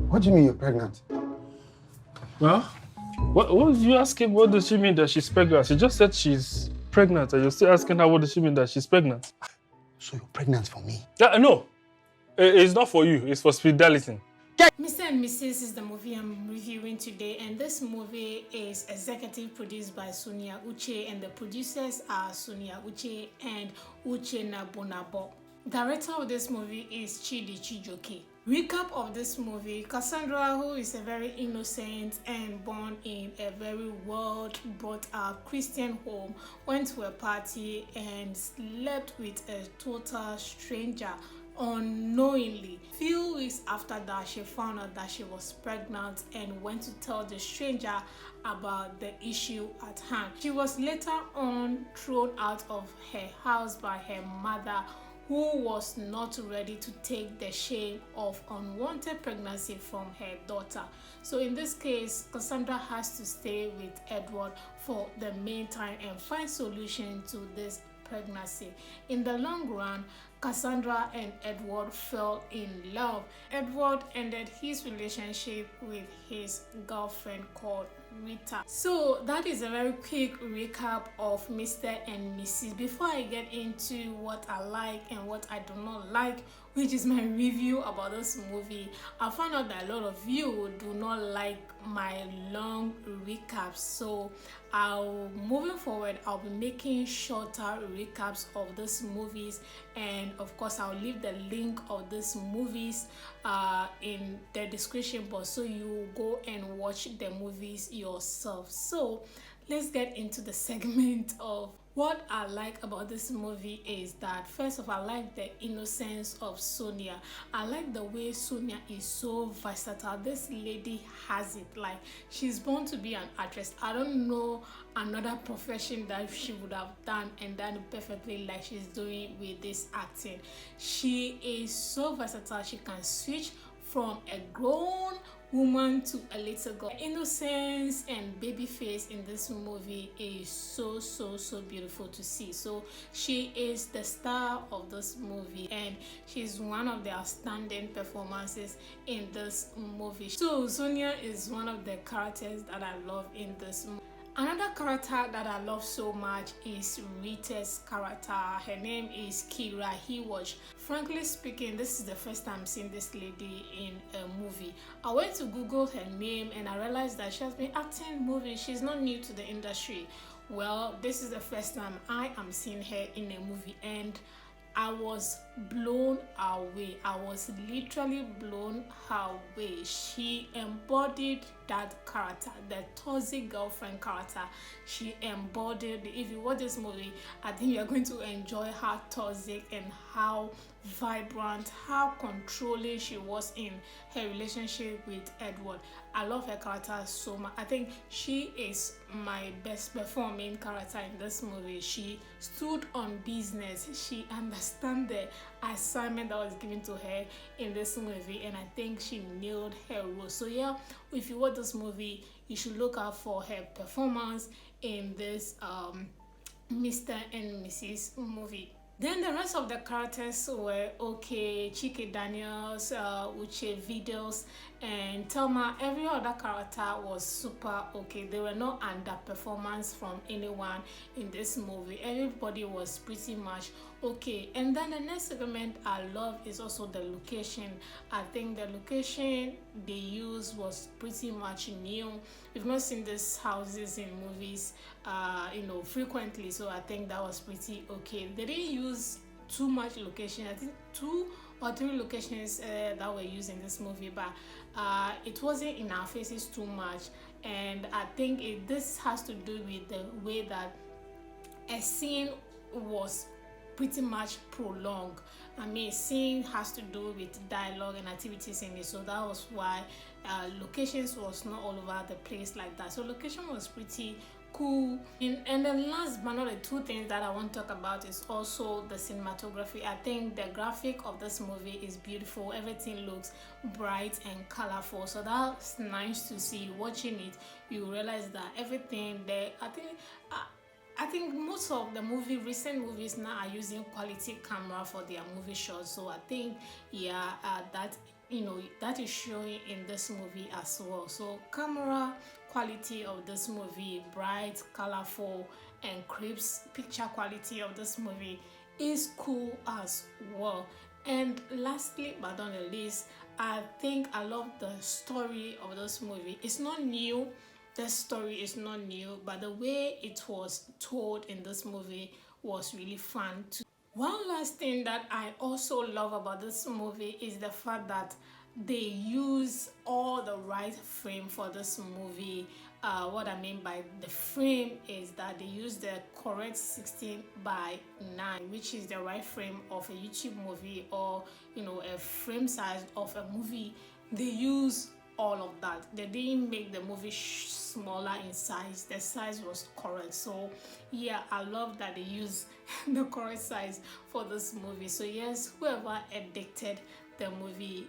What do you mean you're pregnant? Well, what did you ask him? What does she mean that she's pregnant? She just said she's pregnant, and you're still asking her what does she mean that she's pregnant? So you're pregnant for me? No, it's not for you. It's for Speed Darlington. Mr. and Mrs. is the movie I'm reviewing today, and this movie is executive produced by Sonia, Uche, and the producers are Sonia, Uche, and Uche Nabonabo. Director of this movie is Chike. Recap of this movie: Cassandra, who is a very innocent and born in a very well brought up Christian home, went to a party and slept with a total stranger unknowingly. Few weeks after that, she found out that she was pregnant and went to tell the stranger about the issue at hand. She was later on thrown out of her house by her mother, who was not ready to take the shame of unwanted pregnancy from her daughter. So in this case, Cassandra has to stay with Edward for the meantime and find solution to this pregnancy. In the long run, Cassandra and Edward fell in love. Edward ended his relationship with his girlfriend called Rita. So that is a very quick recap of Mr. and Mrs. Before I get into what I like and what I do not like, which is my review about this movie, I found out that a lot of you do not like my long recaps. So moving forward, I'll be making shorter recaps of these movies, and of course I'll leave the link of these movies in the description box so you go and watch the movies yourself. So let's get into the segment of what I like about this movie. Is that first of all, I like the innocence of Sonia. I like the way Sonia is so versatile. This lady has it. Like, she's born to be an actress. I don't know another profession that she would have done and done it perfectly like she's doing with this acting. She is so versatile. She can switch from a grown woman to a little girl. Innocence and baby face in this movie is so beautiful to see. So she is the star of this movie, and she's one of the outstanding performances in this movie. So Sonia is one of the characters that I love in this movie. Another character that I love so much is Rita's character. Her name is Keira Hewatch. Frankly speaking, this is the first time seeing this lady in a movie. I went to Google her name and I realized that she has been acting movies. She's not new to the industry. Well, this is the first time I am seeing her in a movie, and I was blown away. I was literally blown away. She embodied that character, the toxic girlfriend character. She embodied it. If you watch this movie, I think you're going to enjoy how toxic and how vibrant, how controlling she was in her relationship with Edward. I love her character so much. I think she is my best performing character in this movie. She stood on business. She understands the assignment that was given to her in this movie, and I think she nailed her role. So yeah, if you watch this movie, you should look out for her performance in this Mr. and Mrs. movie. Then the rest of the characters were okay. Chike, Daniels, Uche, Videos, and Thelma. Every other character was super okay. There were no underperformance from anyone in this movie. Everybody was pretty much okay. And then the next segment I love is also the location. I think the location they used was pretty much new. We've not seen these houses in movies frequently, so I think that was pretty okay. They didn't use too much location. I think 2 or 3 locations that were used in this movie, but it wasn't in our faces too much. And I think this has to do with the way that a scene was pretty much prolonged. I mean, scene has to do with dialogue and activities in it, so that was why locations was not all over the place like that. So location was pretty cool. And the last but not the 2 things that I want to talk about is also the cinematography. I think the graphic of this movie is beautiful. Everything looks bright and colorful, so that's nice to see. Watching it, you realize that everything there, I think most of the recent movies now are using quality camera for their movie shots. So I think, yeah, that that is showing in this movie as well. So camera quality of this movie, bright, colorful, and crisp picture quality of this movie is cool as well. And lastly but not the least, I think I love the story of this movie. It's not new, the story is not new, but the way it was told in this movie was really fun too. One last thing that I also love about this movie is the fact that they use all the right frame for this movie. What I mean by the frame is that they use the correct 16:9, which is the right frame of a YouTube movie, or a frame size of a movie. They use all of that. They didn't make the movie smaller in size. The size was correct. So yeah, I love that they use the correct size for this movie. So yes, whoever edited the movie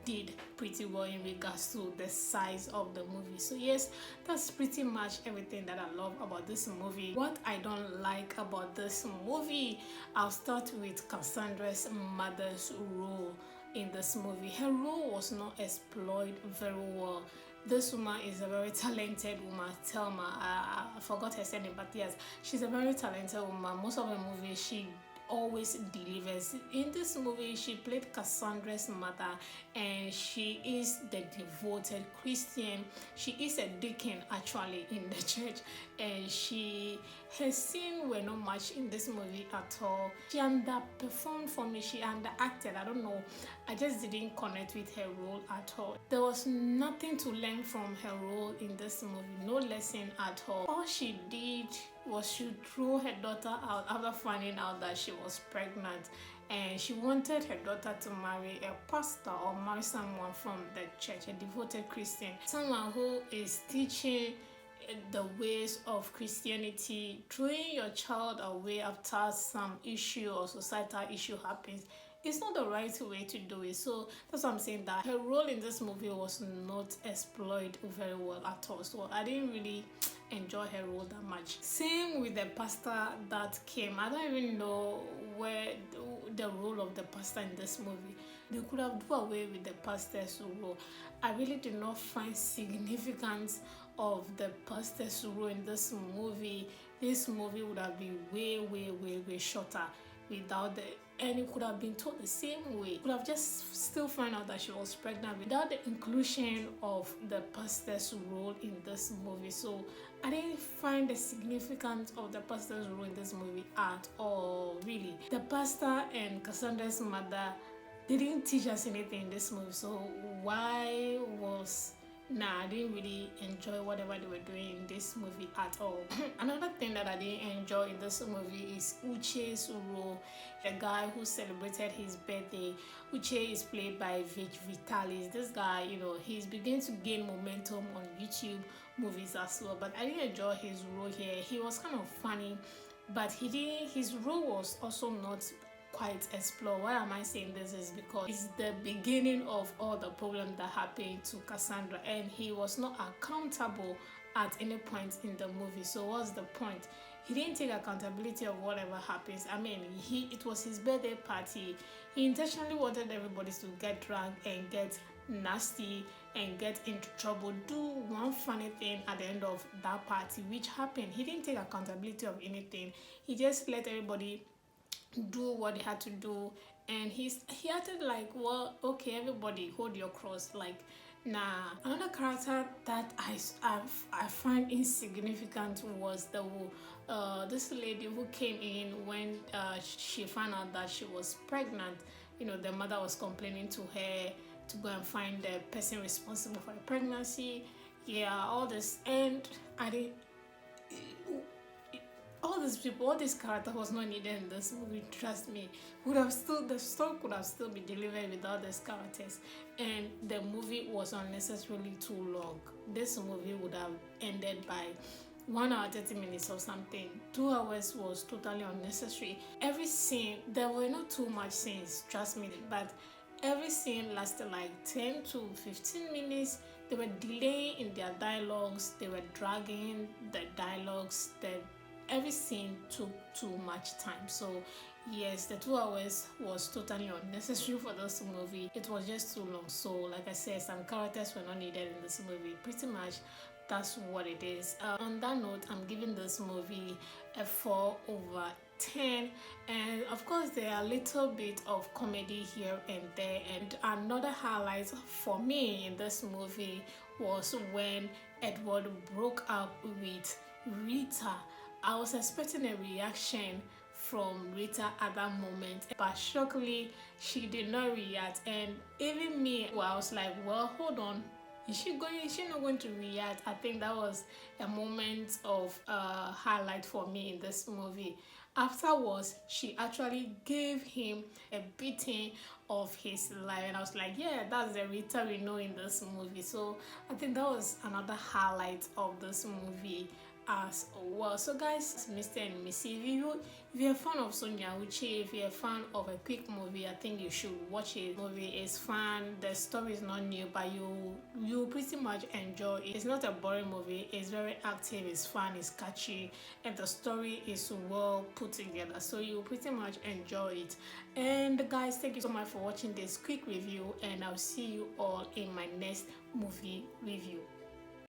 did pretty well in regards to the size of the movie. So yes, that's pretty much everything that I love about this movie. What I don't like about this movie, I'll start with Cassandra's mother's role in this movie. Her role was not explored very well. This woman is a very talented woman, Thelma. I forgot her surname, but yes, she's a very talented woman. Most of the movie she always delivers. In this movie, she played Cassandra's mother, and she is the devoted Christian. She is a deacon actually in the church, and her scenes were not much in this movie at all. She underperformed for me. She underacted. I don't know. I just didn't connect with her role at all. There was nothing to learn from her role in this movie. No lesson at all. All she did was she threw her daughter out after finding out that she was pregnant, and she wanted her daughter to marry a pastor or marry someone from the church, a devoted Christian, someone who is teaching the ways of Christianity. Throwing your child away after some issue or societal issue happens, it's not the right way to do it. So that's what I'm saying, that her role in this movie was not explored very well at all. So I didn't really enjoy her role that much. Same with the pastor that came. I don't even know where the role of the pastor in this movie. They could have done away with the pastor's role. I really did not find significance of the pastor's role in this movie. This movie would have been way shorter without and it could have been told the same way. Could have just still found out that she was pregnant without the inclusion of the pastor's role in this movie. So I didn't find the significance of the pastor's role in this movie at all, really. The pastor and Cassandra's mother, they didn't teach us anything in this movie. So why was... I didn't really enjoy whatever they were doing in this movie at all. Another thing that I didn't enjoy in this movie is Uche's role, the guy who celebrated his birthday. Uche is played by Vitalis. This guy, he's beginning to gain momentum on YouTube movies as well. But I didn't enjoy his role here. He was kind of funny, but his role was also not quite explore. Why am I saying this is because it's the beginning of all the problems that happened to Cassandra, and he was not accountable at any point in the movie. So what's the point? He didn't take accountability of whatever happens. I mean, it was his birthday party. He intentionally wanted everybody to get drunk and get nasty and get into trouble, do one funny thing at the end of that party, which happened. He didn't take accountability of anything. He just let everybody do what they had to do, and he acted like, well, okay, everybody hold your cross. Like, nah. Another character that I find insignificant was this lady who came in when she found out that she was pregnant. The mother was complaining to her to go and find the person responsible for the pregnancy. Yeah, all this, and all this character was not needed in this movie. Trust me, the story could have still been delivered without these characters, and the movie was unnecessarily too long. This movie would have ended by 1 hour 30 minutes or something. 2 hours was totally unnecessary. Every scene, there were not too much scenes, trust me, but every scene lasted like 10 to 15 minutes. They were delaying in their dialogues. They were dragging the dialogues. Every scene took too much time. So Yes, the 2 hours was totally unnecessary for this movie. It was just too long. So, like I said, some characters were not needed in this movie. Pretty much, that's what it is. On that note, I'm giving this movie a 4/10. And of course, there are a little bit of comedy here and there. And another highlight for me in this movie was when Edward broke up with Rita. I was expecting a reaction from Rita at that moment, but shockingly she did not react. And even me, well, I was like, well, hold on, is she not going to react? I think that was a moment of highlight for me in this movie. Afterwards, she actually gave him a beating of his life, and I was like, yeah, that's the Rita we know in this movie. So I think that was another highlight of this movie as well. So guys, Mr. and Missy, if you're a fan of Sonia Uche, if you're a fan of a quick movie, I think you should watch it. The movie is fun, the story is not new, but you pretty much enjoy it. It's not a boring movie, it's very active, it's fun, it's catchy, and the story is well put together, so you pretty much enjoy it. And guys, thank you so much for watching this quick review, and I'll see you all in my next movie review.